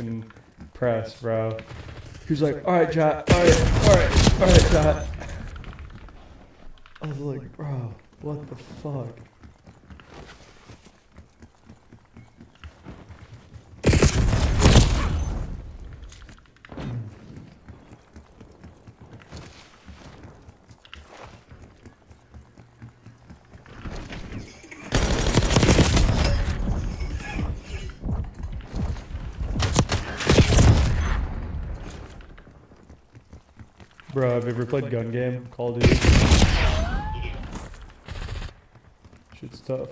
fucking press, bro. He's like, alright, chat. Alright, chat. I was like, bro, what the fuck? Bro, have you ever played gun game? Call of Duty? Shit's tough.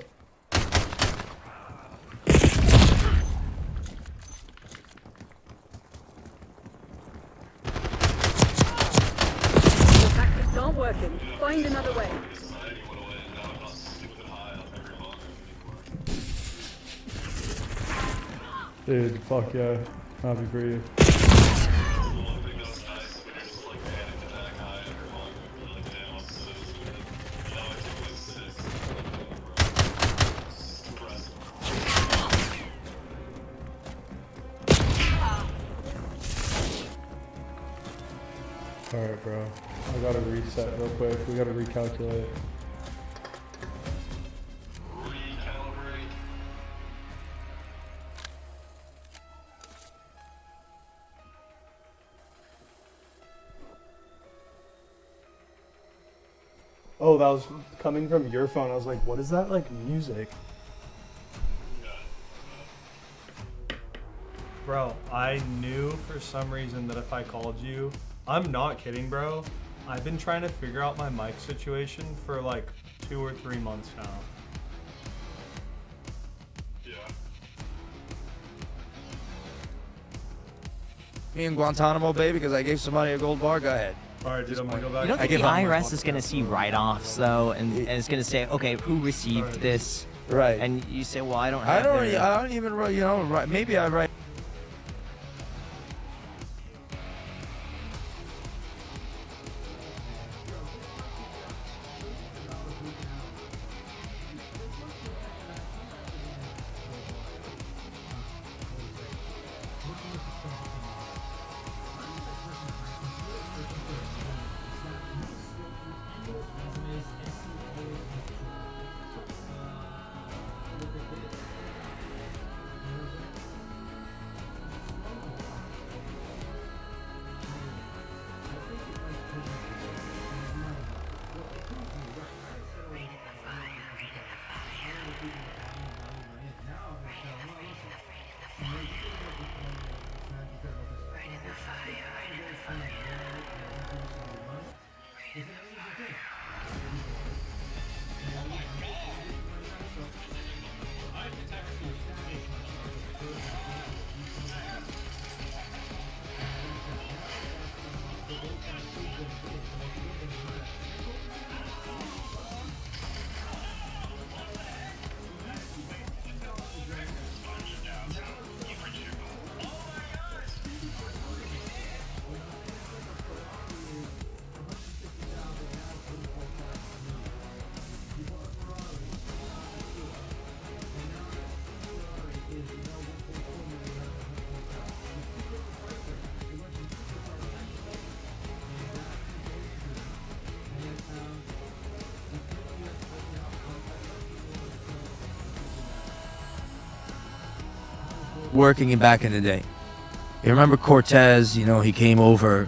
Your tactics aren't working. Find another way. Dude, fuck yeah. Happy for you. Alright, bro. I gotta reset real quick. We gotta recalculate. Oh, that was coming from your phone. I was like, what is that, like, music? Bro, I knew for some reason that if I called you, I'm not kidding, bro. I've been trying to figure out my mic situation for like 2 or 3 months now. Yeah. Me in Guantanamo Bay because I gave somebody a gold bar. Go ahead. Alright, dude, I'm gonna go back. You don't I think the give up. IRS is going to see write-offs, though, and it's going to say, okay, who received this? Right. And you say, well, I don't I have don't even write, you know, right, maybe I write. Working it back in the day. You remember Cortez, you know, he came over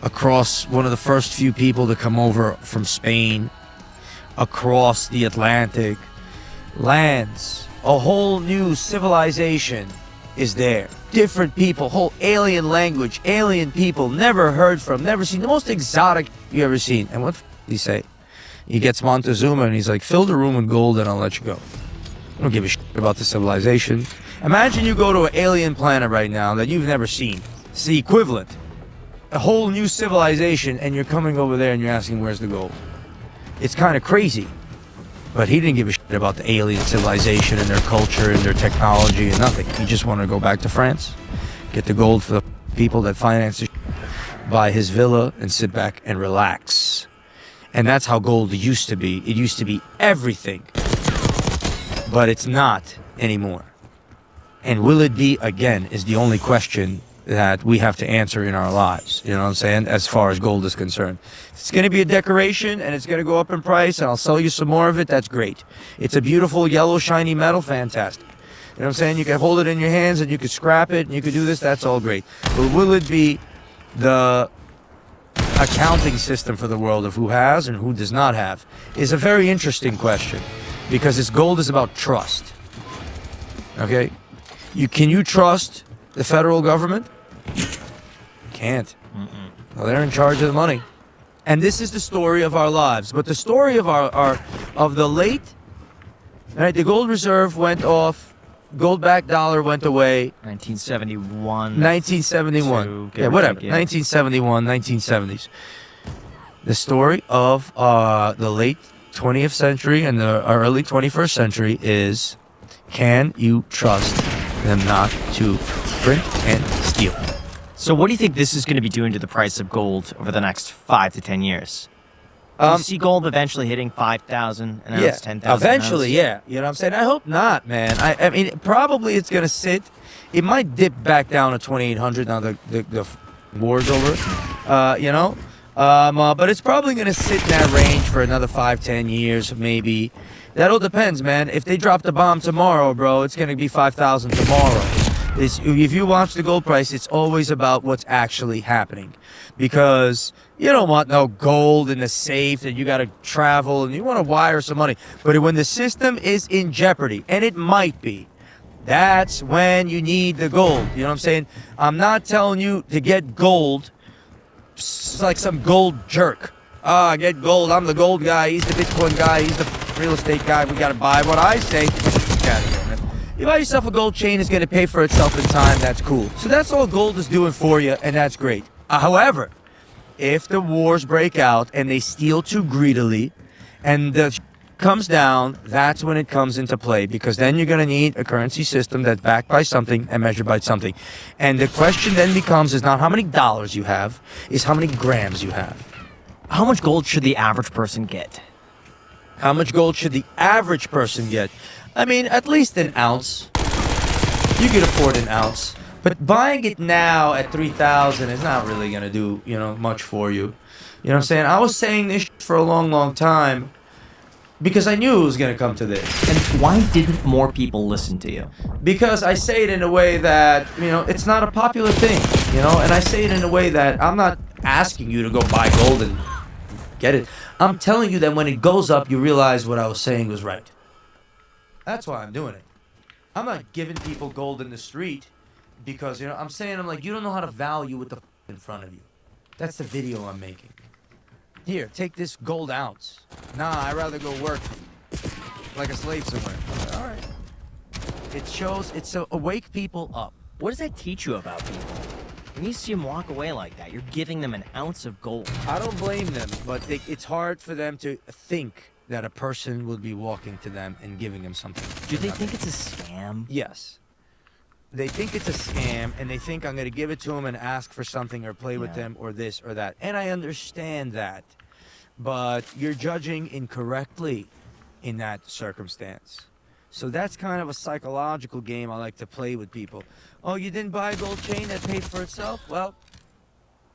across, one of the first few people to come over from Spain, across the Atlantic, lands, a whole new civilization is there. Different people, whole alien language, alien people, never heard from, never seen, the most exotic you ever seen. And what did he say? He gets Montezuma and he's like, fill the room with gold and I'll let you go. I don't give a shit about the civilization. Imagine you go to an alien planet right now that you've never seen. It's the equivalent. A whole new civilization, and you're coming over there and you're asking where's the gold. It's kind of crazy. But he didn't give a shit about the alien civilization and their culture and their technology and nothing. He just wanted to go back to France, get the gold for the people that finance the shit, buy his villa, and sit back and relax. And that's how gold used to be. It used to be everything. But it's not anymore. And will it be again is the only question that we have to answer in our lives. You know what I'm saying? As far as gold is concerned. If it's going to be a decoration and it's going to go up in price and I'll sell you some more of it, that's great. It's a beautiful yellow shiny metal, fantastic. You know what I'm saying? You can hold it in your hands and you can scrap it and you can do this, that's all great. But will it be the accounting system for the world of who has and who does not have is a very interesting question, because this gold is about trust. Okay? Can you trust the federal government? Can't. Well, they're in charge of the money. And this is the story of our lives. But the story of of the late, right? The gold reserve went off, gold-backed dollar went away. 1971. 1971. Yeah, whatever. 1971, 1970s. The story of the late 20th century and the early 21st century is, can you trust them not to print and steal? So what do you think this is going to be doing to the price of gold over the next 5 to 10 years? Do you see gold eventually hitting 5,000 an ounce, Yeah, 10,000 eventually, yeah. You know what I'm saying? I hope not, man. I mean, probably it's going to sit. It might dip back down to 2,800 now the war's over, you know? But it's probably going to sit in that range for another 5-10 years, maybe. That all depends, man. If they drop the bomb tomorrow, bro, it's going to be 5,000 tomorrow. If you watch the gold price, it's always about what's actually happening. Because you don't want no gold in the safe that you got to travel and you want to wire some money. But when the system is in jeopardy, and it might be, that's when you need the gold. You know what I'm saying? I'm not telling you to get gold like some gold jerk. I get gold. I'm the gold guy. He's the Bitcoin guy. He's the real estate guy. We got to buy what I say. You buy yourself a gold chain, it's going to pay for itself in time. That's cool. So that's all gold is doing for you, and that's great. However, if the wars break out and they steal too greedily and the comes down, that's when it comes into play, because then you're going to need a currency system that's backed by something and measured by something. And the question then becomes is not how many dollars you have, is how many grams you have. How much gold should the average person get? How much gold should the average person get? I mean, at least an ounce. You could afford an ounce. But buying it now at 3,000 is not really going to do, much for you. You know what I'm saying? I was saying this for a long, long time because I knew it was going to come to this. And why didn't more people listen to you? Because I say it in a way that, it's not a popular thing, and I say it in a way that I'm not asking you to go buy gold and get it. I'm telling you that when it goes up, you realize what I was saying was right. That's why I'm doing it. I'm not giving people gold in the street because, I'm saying, you don't know how to value what the in front of you. That's the video I'm making. Here, take this gold ounce. Nah, I'd rather go work like a slave somewhere. All right. It shows, it's to wake people up. What does that teach you about people? When you see them walk away like that, you're giving them an ounce of gold. I don't blame them, but it's hard for them to think that a person will be walking to them and giving them something. Do they think it's a scam? Yes. They think it's a scam, and they think I'm going to give it to them and ask for something or play with them or this or that. And I understand that. But you're judging incorrectly in that circumstance. So that's kind of a psychological game I like to play with people. Oh, you didn't buy a gold chain that paid for itself? Well,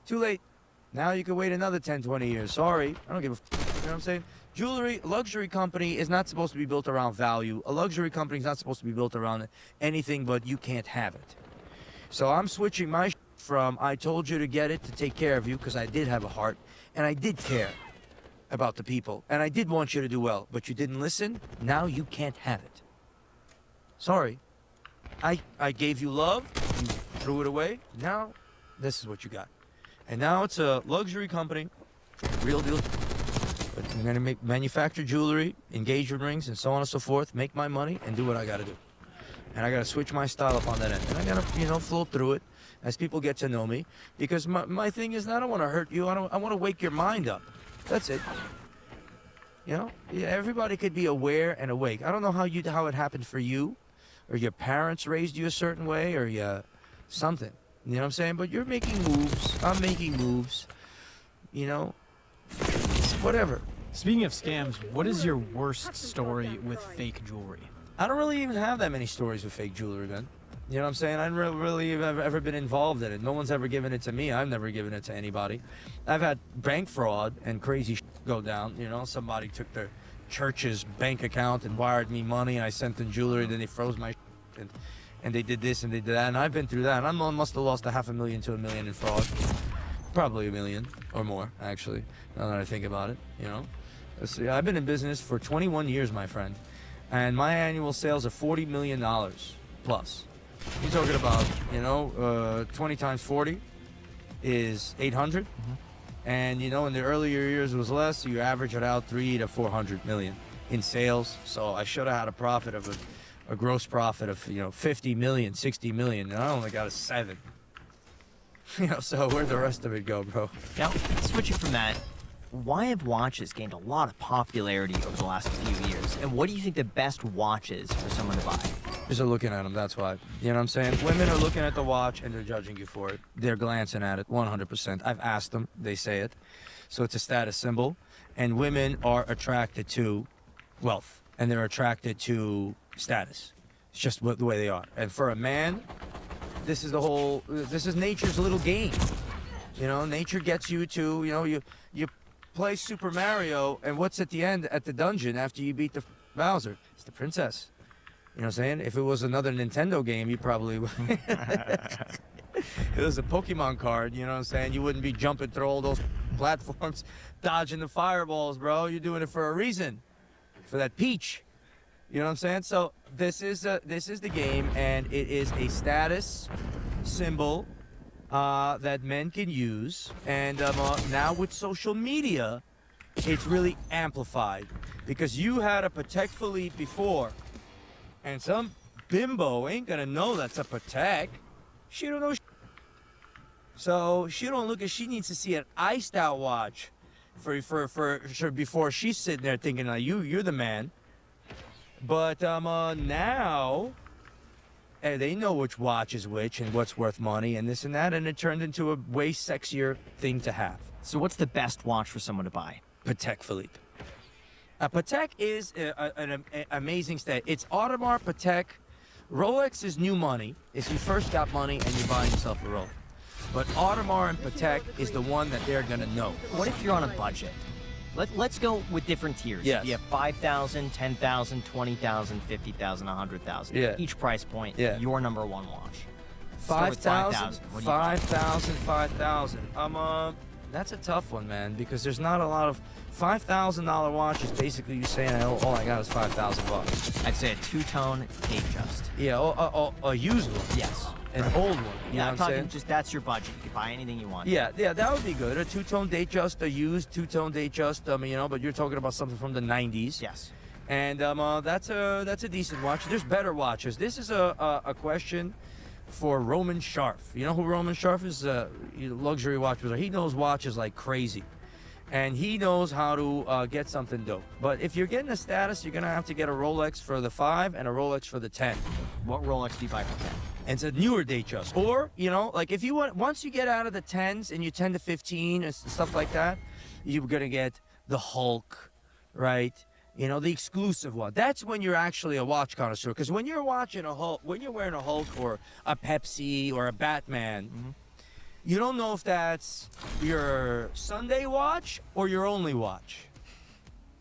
too late. Now you can wait another 10, 20 years. Sorry. I don't give a f***. You know what I'm saying? Jewelry, luxury company is not supposed to be built around value. A luxury company is not supposed to be built around anything but you can't have it. So I'm switching my from I told you to get it to take care of you because I did have a heart and I did care about the people and I did want you to do well, but you didn't listen. Now you can't have it. Sorry. I gave you love, you threw it away. Now this is what you got. And now it's a luxury company, real deal. But I'm gonna manufacture jewelry, engagement rings, and so on and so forth. Make my money and do what I gotta do. And I gotta switch my style up on that end. And I gotta, flow through it as people get to know me. Because my thing is, I don't want to hurt you. I want to wake your mind up. That's it. Yeah, everybody could be aware and awake. I don't know how it happened for you, or your parents raised you a certain way, or something. You know what I'm saying? But you're making moves. I'm making moves. Whatever. Speaking of scams, what is your worst story with fake jewelry? I don't really even have that many stories with fake jewelry, man. You know what I'm saying? I didn't really have ever been involved in it. No one's ever given it to me. I've never given it to anybody. I've had bank fraud and crazy go down. You know, somebody took their church's bank account and wired me money, and I sent them jewelry, then they froze my and they did this and they did that, and I've been through that, and I must have lost $500,000 to $1 million in fraud. Probably $1 million or more, actually, now that I think about it, you know. See, I've been in business for 21 years, my friend, and my annual sales are $40 million plus. You're talking about, you know, 20 times 40 is 800. And, you know, in the earlier years it was less, so you average it out 300 to 400 million in sales. So I should have had a profit of a gross profit of, you know, 50 million, 60 million, and I only got a 7. You know, so where'd the rest of it go, bro? Now, switching from that, why have watches gained a lot of popularity over the last few years? And what do you think the best watch is for someone to buy? Just looking at them, that's why. You know what I'm saying? Women are looking at the watch and they're judging you for it. They're glancing at it 100%. I've asked them, they say it. So it's a status symbol. And women are attracted to wealth and they're attracted to status. It's just the way they are. And for a man, this is nature's little game. You know, nature gets you to, you know, you play Super Mario, and what's at the end, at the dungeon, after you beat the Bowser? It's the princess. You know what I'm saying? If it was another Nintendo game, you probably would. If it was a Pokemon card, you know what I'm saying? You wouldn't be jumping through all those platforms, dodging the fireballs, bro. You're doing it for a reason. For that peach. You know what I'm saying? So this is the game, and it is a status symbol that men can use. And now with social media, it's really amplified. Because you had a Patek Philippe before, and some bimbo ain't gonna know that's a Patek. She don't know. So she don't look at. She needs to see an iced out watch for before she's sitting there thinking like you're the man. But now they know which watch is which and what's worth money and this and that, and it turned into a way sexier thing to have. So what's the best watch for someone to buy? Patek Philippe. Patek is an amazing stat. It's Audemars Patek. Rolex is new money. If you first got money and you're buying yourself a Rolex. But Audemars and Patek is the one that they're gonna know. What if you're on a budget? Let's go with different tiers. Yes. You have 5,000, 10,000, 20,000, 50,000, 100,000. Yeah. Each price point, Yeah. your number one watch. 5,000, What do you 5,000, 5,000. That's a tough one, man, because there's not a lot of $5,000 watches. Basically, you're saying all I got is $5,000. I'd say a two-tone Datejust. Yeah, a used one. Yes. An old one. You know I'm what I'm talking saying? just that's your budget. You can buy anything you want. Yeah, that would be good. A two-tone Datejust, a used two-tone Datejust. You know, but you're talking about something from the '90s. Yes. And that's a decent watch. There's better watches. This is a question for Roman Sharf. You know who Roman Sharf is? Luxury watch designer. He knows watches like crazy, and he knows how to get something dope. But if you're getting a status, you're gonna have to get a Rolex for the 5 and a Rolex for the 10. What Rolex do you buy for 10? And it's a newer Datejust. Or, you know, like if you want, once you get out of the 10s and you 10 to 15 and stuff like that, you're gonna get the Hulk, right? You know, the exclusive one. That's when you're actually a watch connoisseur. Because when you're watching a Hulk, when you're wearing a Hulk or a Pepsi or a Batman, you don't know if that's your Sunday watch or your only watch.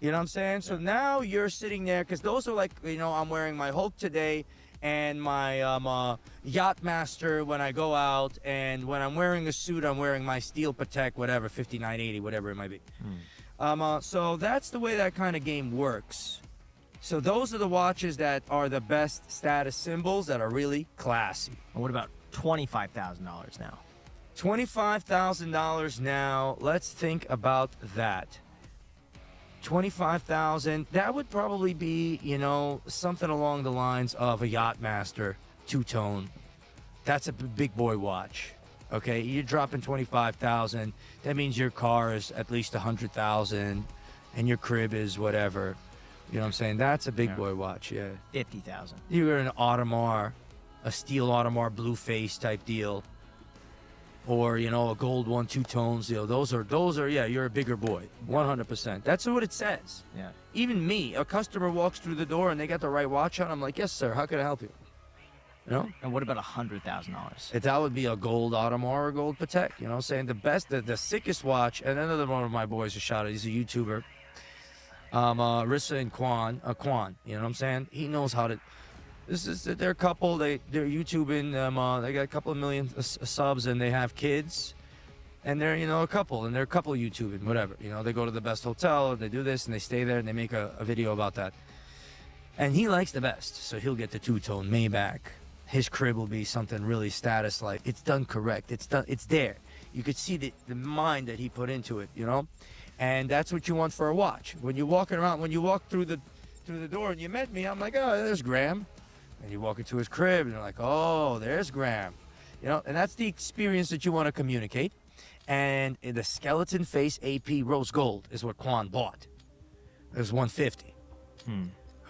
You know what I'm saying? So now you're sitting there, because those are like, you know, I'm wearing my Hulk today and my Yacht Master when I go out, and when I'm wearing a suit, I'm wearing my Steel Patek, whatever, 5980, whatever it might be. So that's the way that kind of game works. So those are the watches that are the best status symbols that are really classy. And what about $25,000 now? $25,000 now. Let's think about that. 25,000. That would probably be, you know, something along the lines of a Yacht Master two-tone. That's a big boy watch. Okay, you're dropping 25,000. That means your car is at least 100,000, and your crib is whatever. You know what I'm saying? That's a big boy watch. Yeah. 50,000. You're an Audemars, a steel Audemars blue face type deal, or you know, a gold one, two tones deal. Those are yeah. You're a bigger boy. 100%. That's what it says. Yeah. Even me, a customer walks through the door and they got the right watch on. I'm like, yes, sir. How can I help you? You know, And what about $100,000? if that would be a gold Audemars or gold Patek. You know, what I'm saying the sickest watch. And another one of my boys, a shout out. He's a YouTuber. Rissa and Quan. You know what I'm saying? He knows how to. They're a couple. They're YouTubing. They got a couple of million subs, and they have kids. And they're, a couple, and they're a couple YouTubing, whatever. They go to the best hotel, they do this, and they stay there, and they make a video about that. And he likes the best, so he'll get the two-tone Maybach. His crib will be something really status-like. It's done correct. It's there. You could see the mind that he put into it, And that's what you want for a watch. When you're walking around, when you walk through the door and you met me, I'm like, oh, there's Graham. And you walk into his crib, and you're like, oh, there's Graham. And that's the experience that you want to communicate. And the skeleton face AP rose gold is what Quan bought. It was $150.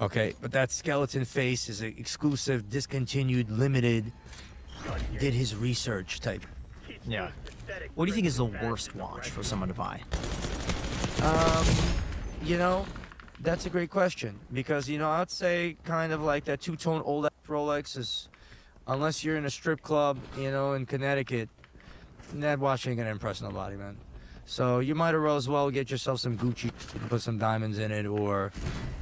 Okay, but that skeleton face is an exclusive, discontinued, limited, did his research type. Yeah. What do you think is the worst watch for someone to buy? That's a great question because, I'd say kind of like that two-tone old Rolex is, unless you're in a strip club, in Connecticut, that watch ain't gonna impress nobody, man. So you might as well get yourself some Gucci, put some diamonds in it, or,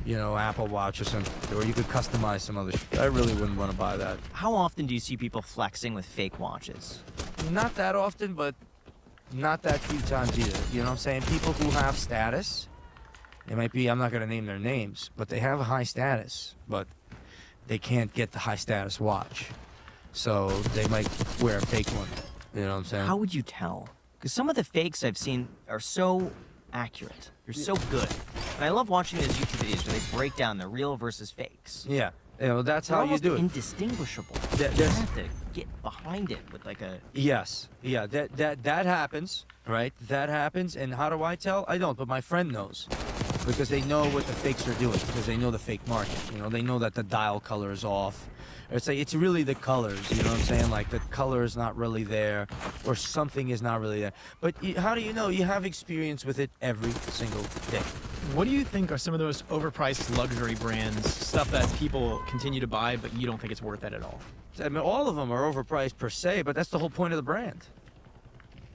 Apple Watch or something, or you could customize some other shit. I really wouldn't want to buy that. How often do you see people flexing with fake watches? Not that often, but not that few times either. You know what I'm saying? People who have status, they might be, I'm not gonna name their names, but they have a high status, but they can't get the high status watch. So they might wear a fake one. You know what I'm saying? How would you tell? Because some of the fakes I've seen are so accurate. They're so good. And I love watching those YouTube videos where they break down the real versus fakes. Yeah. That's They're how you almost do it. indistinguishable. You have to get behind it with like a... Yes. Yeah, that happens, right? That happens. And how do I tell? I don't, but my friend knows. Because they know what the fakes are doing. Because they know the fake market. They know that the dial color is off. It's really the colors, you know what I'm saying? Like the color is not really there, or something is not really there. But how do you know? You have experience with it every single day. What do you think are some of the most overpriced luxury brands, stuff that people continue to buy, but you don't think it's worth it at all? I mean, all of them are overpriced per se, but that's the whole point of the brand.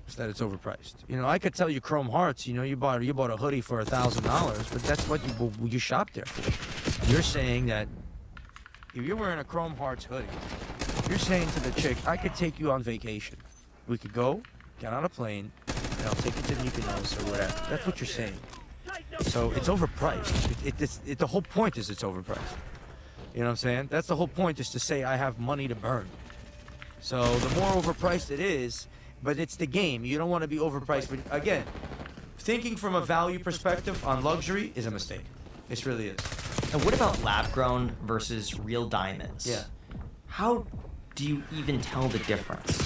Is that it's overpriced. I could tell you Chrome Hearts, you bought a hoodie for $1,000, but that's what you shop there for. You're saying that if you're wearing a Chrome Hearts hoodie, you're saying to the chick, I could take you on vacation. We could go, get on a plane, and I'll take you to Mykonos or whatever. That's what you're saying. So it's overpriced. The whole point is it's overpriced. You know what I'm saying? That's the whole point, is to say I have money to burn. So the more overpriced it is, but it's the game. You don't want to be overpriced. But again, thinking from a value perspective on luxury is a mistake. It really is. And what about lab-grown versus real diamonds? Yeah. How do you even tell the difference?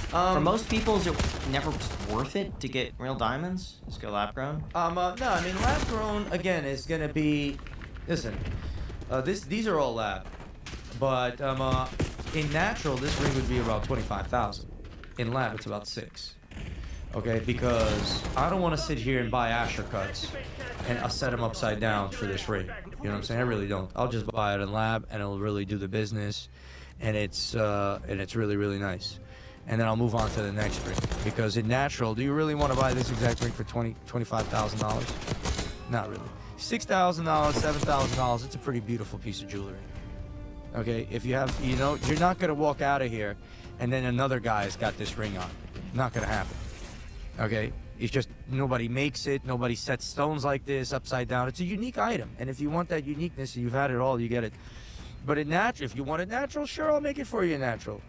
For most people, is it never worth it to get real diamonds? Just go lab-grown? No, I mean, lab-grown, again, is going to be... Listen, these are all lab. But in natural, this ring would be about $25,000. In lab, it's about $6,000. Okay, because I don't want to sit here and buy Asher cuts and I'll set them upside down for this ring. You know what I'm saying? I really don't. I'll just buy it in lab and it'll really do the business, and it's really, really nice. And then I'll move on to the next ring, because in natural, do you really want to buy this exact ring for $25,000? Not really. $6,000, $7,000. It's a pretty beautiful piece of jewelry. Okay, if you have, you're not gonna walk out of here and then another guy's got this ring on. Not gonna happen. Okay, it's just nobody makes it. Nobody sets stones like this upside down. It's a unique item, and if you want that uniqueness, you've had it all. You get it. But in natural, if you want it natural, sure, I'll make it for you natural.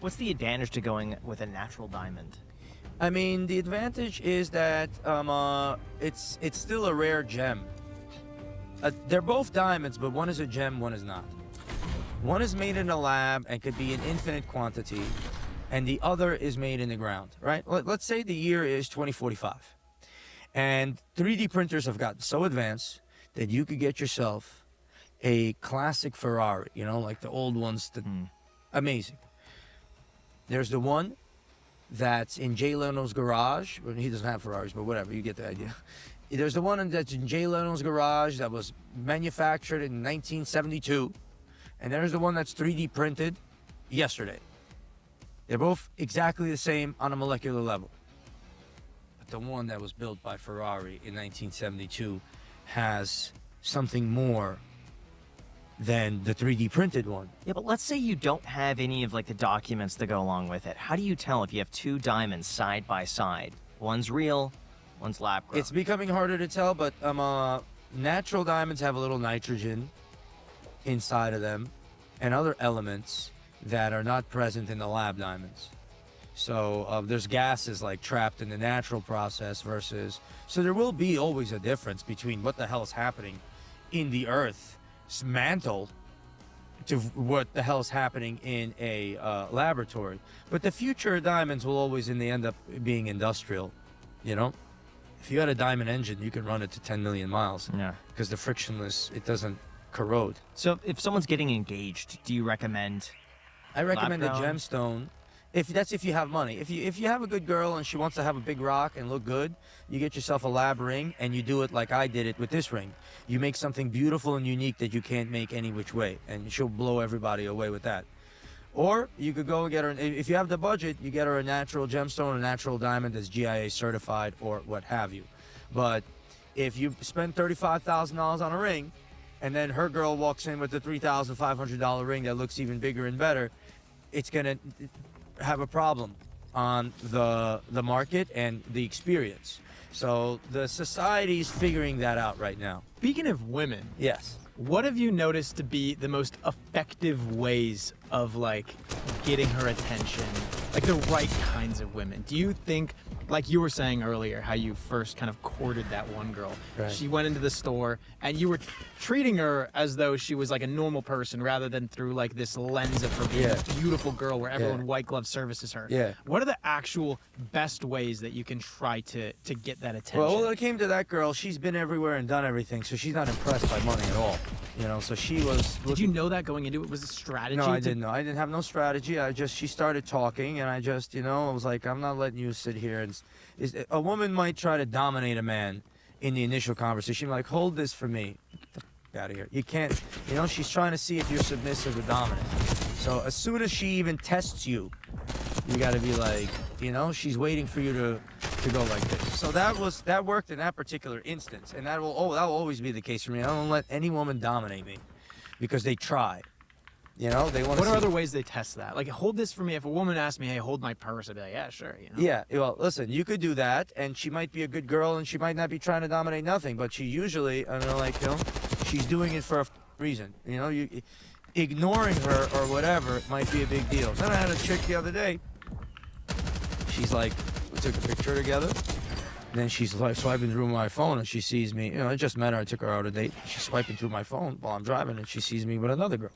What's the advantage to going with a natural diamond? I mean, the advantage is that it's still a rare gem. They're both diamonds, but one is a gem, one is not. One is made in a lab and could be in infinite quantity, and the other is made in the ground, right? Let's say the year is 2045, and 3D printers have gotten so advanced that you could get yourself a classic Ferrari, like the old ones. Amazing. There's the one that's in Jay Leno's garage. Well, he doesn't have Ferraris, but whatever, you get the idea. There's the one that's in Jay Leno's garage that was manufactured in 1972. And there's the one that's 3D printed yesterday. They're both exactly the same on a molecular level. But the one that was built by Ferrari in 1972 has something more than the 3D printed one. Yeah, but let's say you don't have any of like the documents that go along with it. How do you tell if you have two diamonds side by side? One's real, one's lab grown. It's becoming harder to tell, but natural diamonds have a little nitrogen inside of them and other elements that are not present in the lab diamonds. So there's gases like trapped in the natural process versus... So there will be always a difference between what the hell is happening in the Earth's mantle to what the hell is happening in a laboratory. But the future of diamonds will always in the end up being industrial, you know? If you had a diamond engine, you can run it to 10 million miles. Yeah. Because the frictionless, it doesn't corrode. So if someone's getting engaged, do you recommend... I recommend a lab-grown? gemstone. If you have money. If you have a good girl and she wants to have a big rock and look good, you get yourself a lab ring and you do it like I did it with this ring. You make something beautiful and unique that you can't make any which way, and she'll blow everybody away with that. Or you could go and get her, if you have the budget, you get her a natural gemstone, a natural diamond that's GIA certified or what have you. But if you spend $35,000 on a ring, and then her girl walks in with a $3,500 ring that looks even bigger and better, it's gonna have a problem on the market and the experience. So the society's figuring that out right now. Speaking of women, Yes. what have you noticed to be the most effective ways of like getting her attention, like the right kinds of women? Do you think, like you were saying earlier, how you first kind of courted that one girl? Right. She went into the store and you were treating her as though she was like a normal person rather than through like this lens of her being Yeah. a beautiful girl where everyone Yeah. white glove services her. Yeah. What are the actual best ways that you can try to get that attention? Well, when it came to that girl, she's been everywhere and done everything, so she's not impressed by money at all. You know, so she was... Did you know that going into it was a strategy? No, I to- didn't know. I didn't have no strategy. She started talking, and I was like, I'm not letting you sit here. And a woman might try to dominate a man in the initial conversation, like, hold this for me. Get the f out of here. You can't, she's trying to see if you're submissive or dominant. So as soon as she even tests you, you got to be like, she's waiting for you to go like this. So that worked in that particular instance, and that will always be the case for me. I don't let any woman dominate me because they try. They want to. What are other ways they test that? Like, hold this for me. If a woman asked me, hey, hold my purse, I'd be like, yeah, sure. Yeah, well, listen, you could do that, and she might be a good girl, and she might not be trying to dominate nothing, but she usually, she's doing it for a reason. You ignoring her or whatever might be a big deal. Then I had a chick the other day. She's like, we took a picture together. And then she's like swiping through my phone, and she sees me. I just met her. I took her out on a date. She's swiping through my phone while I'm driving, and she sees me with another girl.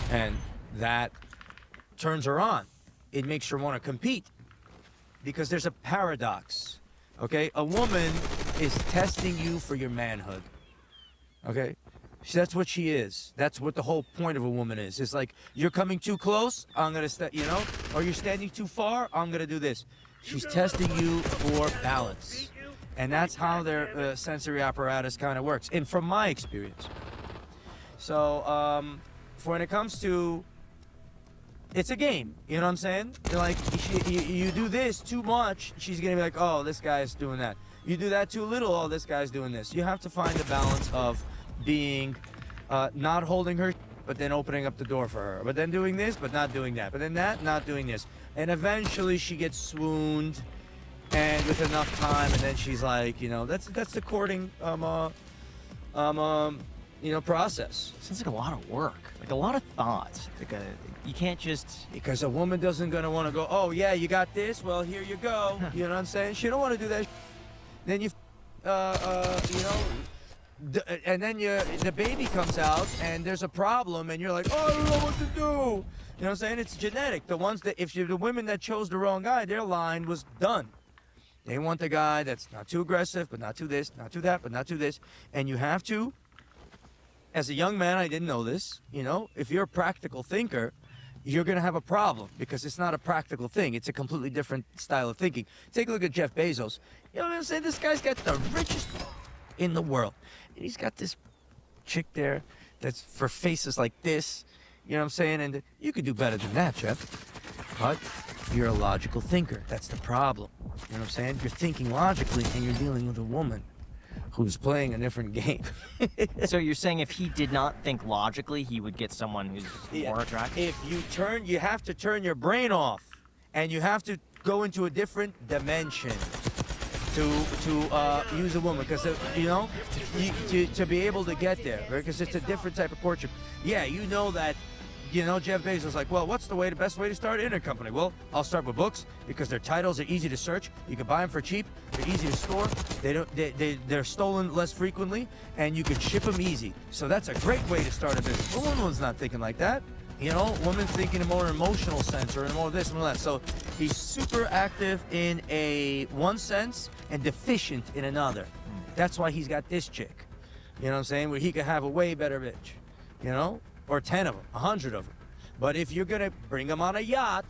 And that turns her on. It makes her want to compete because there's a paradox. Okay, a woman is testing you for your manhood. Okay, that's what she is. That's what the whole point of a woman is. It's like, you're coming too close, I'm gonna or you're standing too far, I'm gonna do this. She's testing you for balance, and that's how their sensory apparatus kind of works. And from my experience, so when it comes to, it's a game, you know what I'm saying? Like, you do this too much, she's gonna be like, oh, this guy's doing that. You do that too little, oh, this guy's doing this. You have to find the balance of being not holding her, but then opening up the door for her, but then doing this, but not doing that, but then that, not doing this, and eventually she gets swooned, and with enough time, and then she's like, that's the courting process. Sounds like a lot of work, like a lot of thought. You can't just... Because a woman doesn't gonna want to go, oh yeah, you got this, well here you go. You know what I'm saying? She don't want to do that. Then you, and then the baby comes out and there's a problem and you're like, oh, I don't know what to do. You know what I'm saying? It's genetic. The ones that, if you're the women that chose the wrong guy, their line was done. They want the guy that's not too aggressive, but not too this, not too that, but not too this. And you have to, as a young man, I didn't know this, if you're a practical thinker, you're going to have a problem because it's not a practical thing. It's a completely different style of thinking. Take a look at Jeff Bezos. You know what I'm saying? This guy's got the richest in the world. And he's got this chick there that's for faces like this. You know what I'm saying? And you could do better than that, Jeff. But you're a logical thinker. That's the problem. You know what I'm saying? You're thinking logically and you're dealing with a woman who's playing a different game. So you're saying if he did not think logically, he would get someone who's more attractive? If you have to turn your brain off and you have to go into a different dimension to use a woman, because to be able to get there, because it's a different type of courtship. Yeah, you know that. Jeff Bezos like, well, what's the best way to start an internet company? Well, I'll start with books because their titles are easy to search. You can buy them for cheap. They're easy to store. They're stolen less frequently, and you could ship them easy. So that's a great way to start a business. But woman's not thinking like that. Woman's thinking in a more emotional sense or in more this and more that. So he's super active in one sense and deficient in another. That's why he's got this chick. You know what I'm saying? Where he could have a way better bitch. Or 10 of them, 100 of them. But if you're gonna bring them on a yacht,